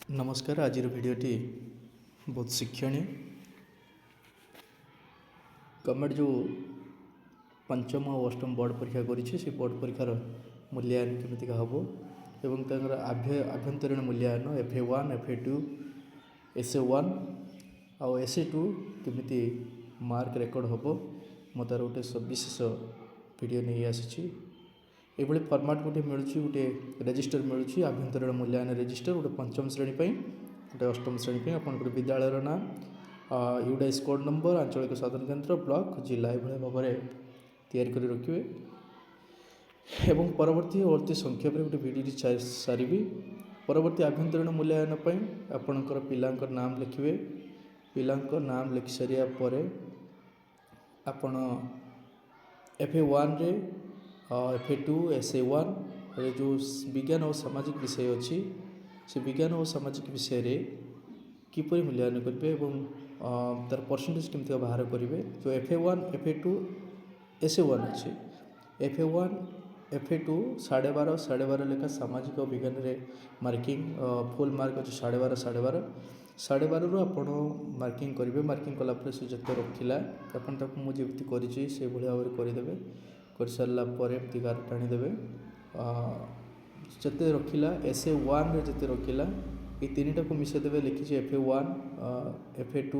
नमस्कार। आज भिडटी बहुत शिक्षणीय। गवर्नमेंट जो पंचम और अष्टम बोर्ड परीक्षा कर बोर्ड परीक्षार मूल्यांकन केमितिका हम एवं आभ्यंतरीण मूल्यांकन FA1 FA2 SA1 आउ SA2 केमिति मार्क रेकर्ड हम मो तार गोटे सविशेष वीडियो नहीं आसी ये फर्माट गोटे मिलूँ गोटे रेजिस्टर मिलूँ आभ्यंतरीण मूल्यांकन रेजिस्टर गोटे पंचम श्रेणी गोटे अष्टम श्रेणी आपंकर विद्यालयर नाम यूडाइस कोड नंबर आंचलिक साधन केन्द्र ब्लॉक जिला ये भाव में तैयारी कर रखिए एवं परवर्ती संक्षेप में गोटे वीडियो सारी परवर्ती आभ्यंतरीण मूल्यांकन आपणकर पिलांकर नाम लिखिए पिलांकर नाम लिखि सारिया पर आपण FA1 रे FA2 SA1 जो विज्ञान और सामाजिक विषय अच्छी से विज्ञान और सामाजिक विषय रे किपरि मूल्यांकन करेंगे और तार परसेंटेज केमती बाहर करेंगे। जो FA1 FA2 SA1 अच्छी FA1 FA2 12.5 लेखा सामाजिक और विज्ञान रे मार्किंग फुल मार्क अच्छे 12.5 12.5 रु आप मार्किंग करेंगे। मार्किंग कलापर से जिते रखिला आपन मुझे करी से भाव में करदे कर सारापर एमती गार टाणीदे जिते रखिला SA1 रे जिते रखिला ये तीन टाक मिसेदेवे लिखी FA1 FA2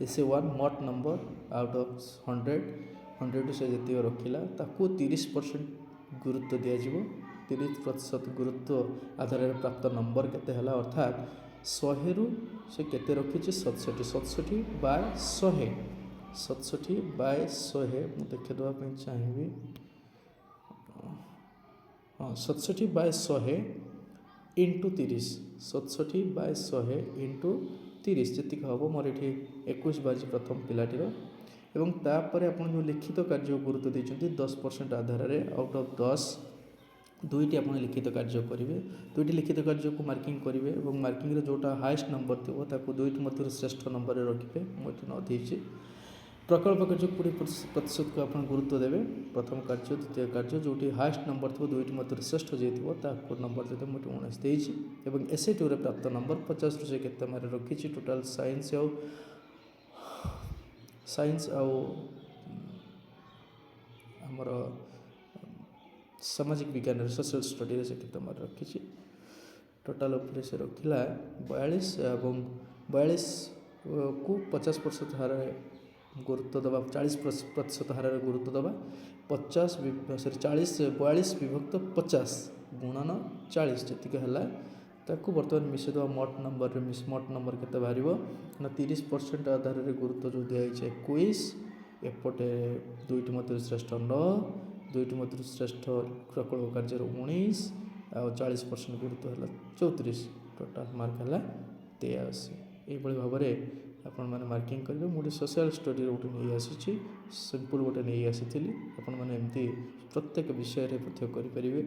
SA1 मोट नंबर आउट ऑफ 100 से जी रखिला ताकू 30% गुरुत्व दिज्व 30% गुरुत्व आधार प्राप्त नंबर केते हला अर्थात 100 रु से केते रखी 67 बाय 100 67 बाय 100 मुझे देखीदेवाई चाहिए 67 बाय 100 इंटू 30 67 बाय 100 इंटू 30 जी हम मोर ये 21 बाजी प्रथम पिलाटीर एवं तापर आप जो लिखित कार्य गुरुत्व देते 10% आधार आउट ऑफ 10 दुईटी आप लिखित कार्य करेंगे दुईटी लिखित कार्य को मार्किंग करेंगे और मार्किंग जोटा हाएस्ट नंबर थी दुईटी मध्य श्रेष्ठ नंबर रखिए मुझे नदी प्रकल्प कार्य 20% को आप गुरुत्व देवे प्रथम कार्य द्वितीय कार्य जो हाएस्ट नंबर थी दुईटी मध्य श्रेष्ठ जी थी नंबर देते मुझे 19 देती और SA2 प्राप्त नंबर 50 से केते मारे रखी टोटाल साइंस आमर सामाजिक विज्ञान सोशल स्टडी से केते मारे रखी टोटाल उपर से रखिला 42 को 50% हार गुरुत्व दबा 40% हार गुरुत्व दबा 42 विभक्त 50 गुणन 40 जी है ताकू बर्तमान मिसेदेवा मोट नंबर केते बाहर ना 30% आधार गुरुत्व जो दिखाई 21 एपटे दुईटी मध्य श्रेष्ठ 9 दुईटी मध्य श्रेष्ठ प्रकल्प कार्य 19 आ 40% गुरुत्व है 34 टोटाल मार्क है 83 ये भाव में आपण मैंने मार्किंग करेंगे मुझे सोशल स्टडी गोटे नहीं आसी सिंपल गोटे नहीं आसी आपण मैंने एमती प्रत्येक विषय करेंगे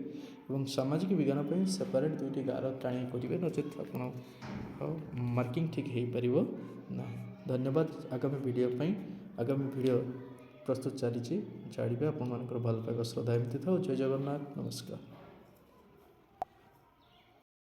और सामाजिक विज्ञान पर सेपरेट दुईटी गार टाणी करेंगे नचेत आप मार्किंग ठीक हो पार ना। धन्यवाद। आगामी वीडियो प्रस्तुत चली जानिए आपण भल पाइबा श्रद्धा एमती था। जय जगन्नाथ। नमस्कार।